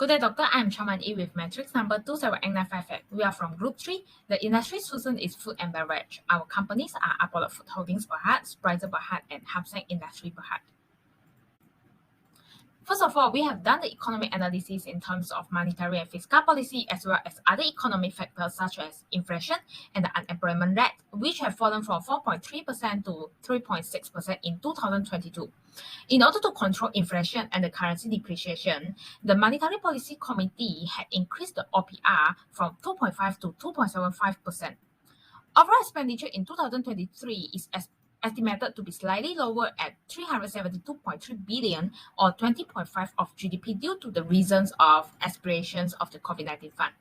Good day, Doctor. I'm Chaman E with matrix number 278958. We are from Group 3. The industry chosen is food and beverage. Our companies are Apollo Food Holdings Berhad, Sprizer Berhad, and Hapsang Industry Berhad. First of all, we have done the economic analysis in terms of monetary and fiscal policy as well as other economic factors such as inflation and the unemployment rate, which have fallen from 4.3% to 3.6% in 2022. In order to control inflation and the currency depreciation, the Monetary Policy Committee had increased the OPR from 2.5 to 2.75%. Overall expenditure in 2023 is estimated to be slightly lower at 372.3 billion or 20.5% of GDP due to the reasons of aspirations of the COVID-19 fund.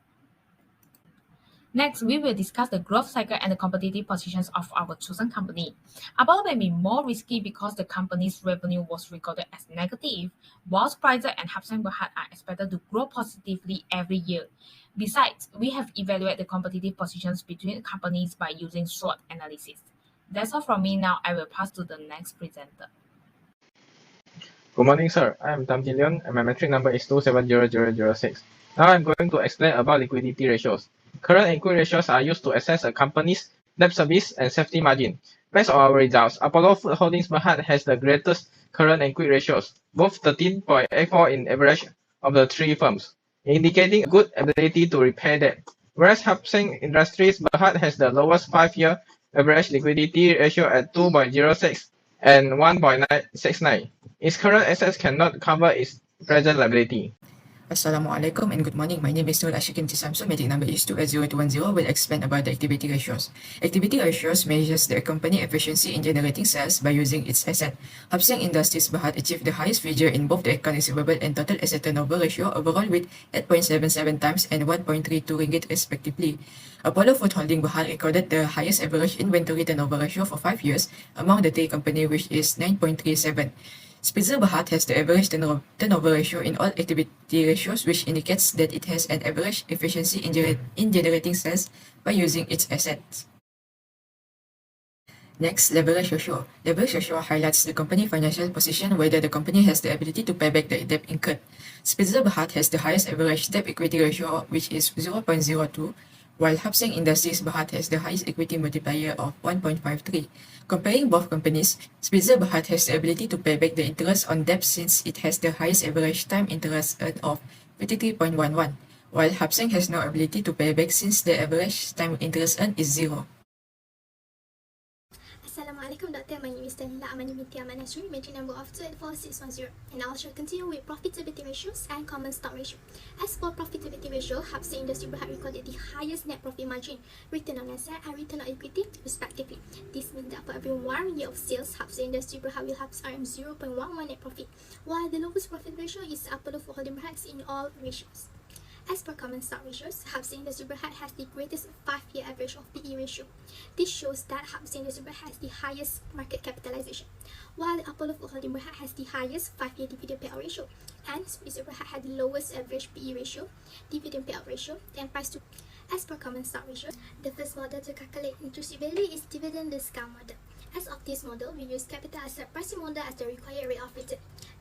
Next, we will discuss the growth cycle and the competitive positions of our chosen company. Apollo may be more risky because the company's revenue was recorded as negative, while Sprizer and Hapsang Berhad are expected to grow positively every year. Besides, we have evaluated the competitive positions between companies by using SWOT analysis. That's all from me now. I will pass to the next presenter. Good morning, sir. I am Tam Jin Leon, and my metric number is 270006. Now I'm going to explain about liquidity ratios. Current equity ratios are used to assess a company's debt service and safety margin. Based on our results, Apollo Food Holdings Berhad has the greatest current equity ratios, both 13.84 in average of the three firms, indicating a good ability to repay debt. Whereas Hapsang Industries Berhad has the lowest 5-year average liquidity ratio at 2.06 and 1.69. Its current assets cannot cover its present liability. Assalamualaikum and good morning. My name is Nur Ashikin Tisamso. Metric number is 20210. Will explain about the activity ratios. Activity ratios measures the company efficiency in generating sales by using its asset. Hapsang Industries Berhad achieved the highest figure in both the account receivable and total asset turnover ratio overall with 8.77 times and 1.32 ringgit respectively. Apollo Food Holding Berhad recorded the highest average inventory turnover ratio for 5 years among the three companies, which is 9.37. Sprizer Berhad has the average turnover ratio in all activity ratios, which indicates that it has an average efficiency in generating sales by using its assets. Next, leverage ratio. Leverage ratio highlights the company financial position, whether the company has the ability to pay back the debt incurred. Sprizer Berhad has the highest average debt equity ratio, which is 0.02, while Hapsang Industries Berhad has the highest equity multiplier of 1.53. Comparing both companies, Sprizer Berhad has the ability to pay back the interest on debt since it has the highest average time interest earned of 53.11, while Hapsang has no ability to pay back since the average time interest earned is 0. Assalamualaikum, Doctor. My name is Tanila Amani binti Ahmad Nasri, metric number of 284,610, and I shall continue with profitability ratios and common stock ratio. As for profitability ratio, Hapsang Industry Berhad recorded the highest net profit margin, return on asset, and return on equity, respectively. This means that for every 1 year of sales, Hapsang Industry Berhad will have RM0.11 net profit, while the lowest profit ratio is Apollo Food Holdings Berhad in all ratios. As per common stock ratios, Hapsang Industry Berhad has the greatest 5-year average of PE ratio. This shows that Hapsang Industry Berhad has the highest market capitalization, while Apollo Food Holdings Berhad has the highest 5-year dividend payout ratio, and Sprizer Berhad had the lowest average PE ratio, dividend payout ratio, and price to. As per common stock ratio, the first model to calculate intrinsic value is dividend discount model. As of this model, we use capital asset pricing model as the required rate of return.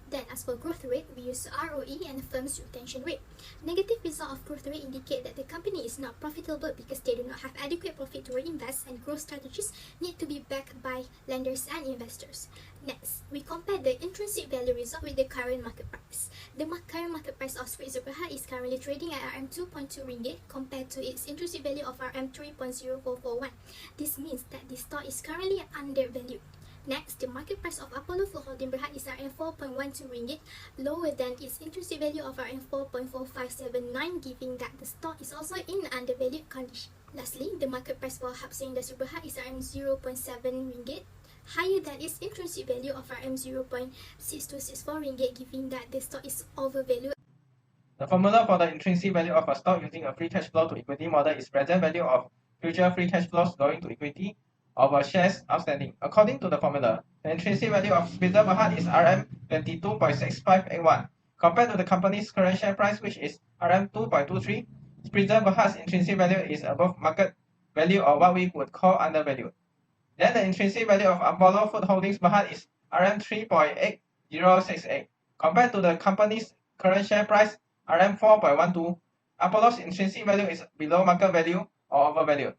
Then, as for growth rate, we use ROE and firm's retention rate. Negative result of growth rate indicate that the company is not profitable because they do not have adequate profit to reinvest, and growth strategies need to be backed by lenders and investors. Next, we compare the intrinsic value result with the current market price. The current market price of Sprizer Berhad is currently trading at RM2.2 ringgit compared to its intrinsic value of RM3.0441. This means that the stock is currently undervalued. Next, the market price of Apollo Food Holdings Berhad is RM4.12 ringgit, lower than its intrinsic value of RM4.4579, giving that the stock is also in undervalued condition. Lastly, the market price for Hapsang Industry Berhad is RM0.7 ringgit, higher than its intrinsic value of RM0.6264 ringgit, giving that the stock is overvalued. The formula for the intrinsic value of a stock using a free cash flow to equity model is present value of future free cash flows going to equity of shares outstanding. According to the formula, the intrinsic value of Sprizer Berhad is RM22.6581. Compared to the company's current share price, which is RM2.23, Sprizer Berhad's intrinsic value is above market value, or what we would call undervalued. Then the intrinsic value of Apollo Food Holdings Berhad is RM3.8068. Compared to the company's current share price, RM4.12, Apollo's intrinsic value is below market value or overvalued.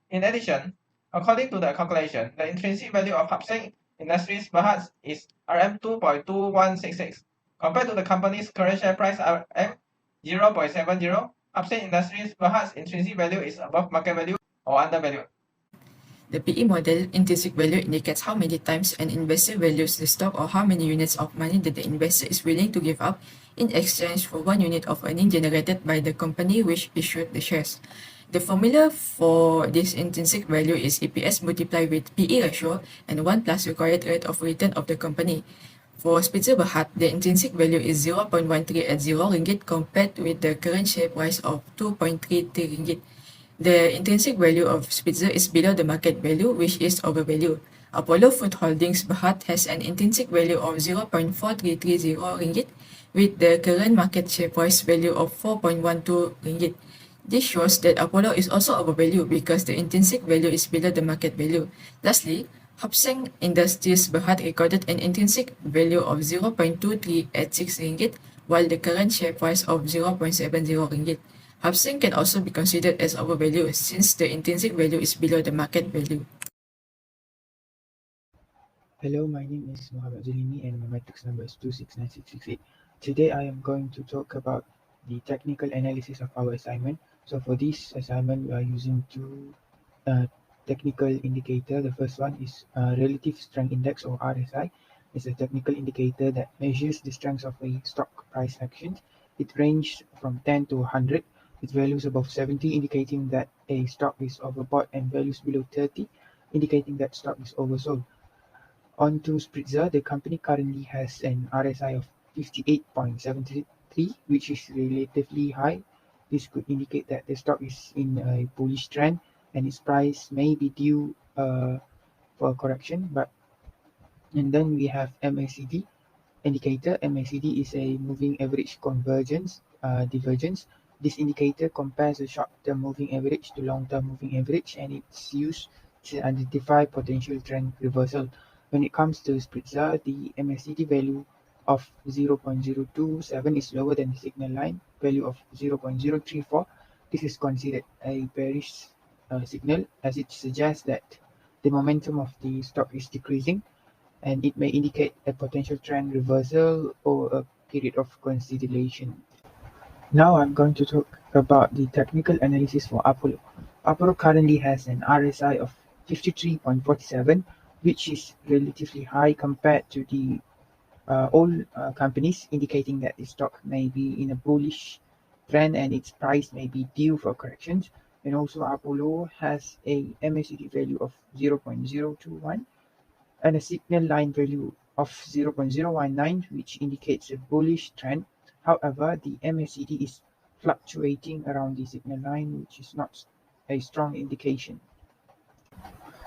In addition, according to the calculation, the intrinsic value of Hapseng Industries Berhad is RM2.2166. Compared to the company's current share price RM0.70, Hapseng Industries Berhad's intrinsic value is above market value or undervalued. The PE model, intrinsic value, indicates how many times an investor values the stock or how many units of money that the investor is willing to give up in exchange for 1 unit of earning generated by the company which issued the shares. The formula for this intrinsic value is EPS multiplied with PE ratio and 1 plus required rate of return of the company. For Spitzer Berhad, the intrinsic value is 0.13 at 0 ringgit compared with the current share price of 2.33 ringgit. The intrinsic value of Spitzer is below the market value, which is overvalued. Apollo Food Holdings Berhad has an intrinsic value of 0.4330 ringgit with the current market share price value of 4.12 ringgit. This shows that Apollo is also overvalued because the intrinsic value is below the market value. Lastly, Hapseng Industries Berhad recorded an intrinsic value of 0.23 at 6 ringgit, while the current share price of 0.70 ringgit. Hapseng can also be considered as overvalued since the intrinsic value is below the market value. Hello, my name is Mohammed Zulimi and my matrix number is 269668. Today I am going to talk about the technical analysis of our assignment. So for this assignment, we are using two technical indicators. The first one is Relative Strength Index or RSI. It's a technical indicator that measures the strength of a stock price action. It ranges from 10 to 100 with values above 70 indicating that a stock is overbought and values below 30 indicating that stock is oversold. On to Spitzer, the company currently has an RSI of 58.73, which is relatively high. This could indicate that the stock is in a bullish trend and its price may be due for a correction. And then we have MACD indicator. MACD is a moving average divergence. This indicator compares the short-term moving average to long-term moving average, and it's used to identify potential trend reversal. When it comes to Spitzer, the MACD value of 0.027 is lower than the signal line value of 0.034. This is considered a bearish signal as it suggests that the momentum of the stock is decreasing and it may indicate a potential trend reversal or a period of consolidation. Now I'm going to talk about the technical analysis for Apollo. Apollo currently has an RSI of 53.47, which is relatively high compared to the all companies, indicating that the stock may be in a bullish trend and its price may be due for corrections. And also Apollo has a MACD value of 0.021 and a signal line value of 0.019, which indicates a bullish trend. However, the MACD is fluctuating around the signal line, which is not a strong indication.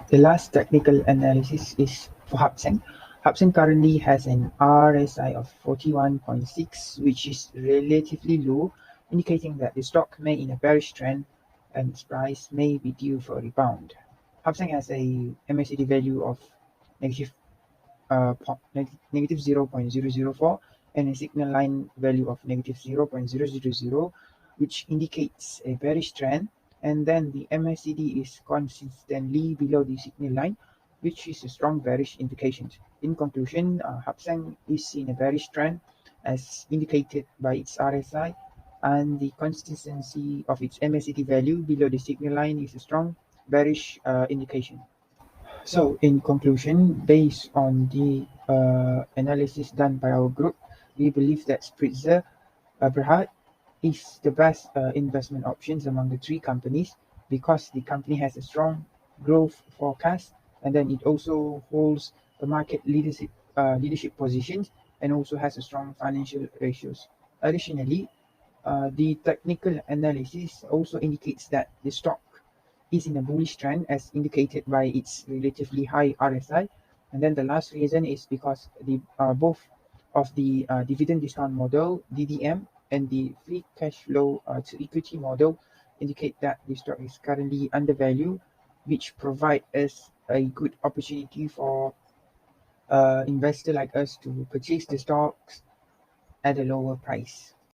The last technical analysis is for Hapseng. Hapseng currently has an RSI of 41.6, which is relatively low, indicating that the stock may in a bearish trend and its price may be due for a rebound. Hapseng has a MACD value of negative 0.004 and a signal line value of negative 0.000, which indicates a bearish trend. And then the MACD is consistently below the signal line, which is a strong bearish indication. In conclusion, Hapseng is in a bearish trend as indicated by its RSI, and the consistency of its MACD value below the signal line is a strong bearish indication. So, in conclusion, based on the analysis done by our group, we believe that Spitzer Berhad is the best investment options among the three companies because the company has a strong growth forecast, and then it also holds the market leadership positions and also has a strong financial ratios. Additionally, the technical analysis also indicates that the stock is in a bullish trend as indicated by its relatively high RSI. And then the last reason is because the both of the dividend discount model DDM and the free cash flow to equity model indicate that the stock is currently undervalued, which provide us a good opportunity for investor like us to purchase the stocks at a lower price.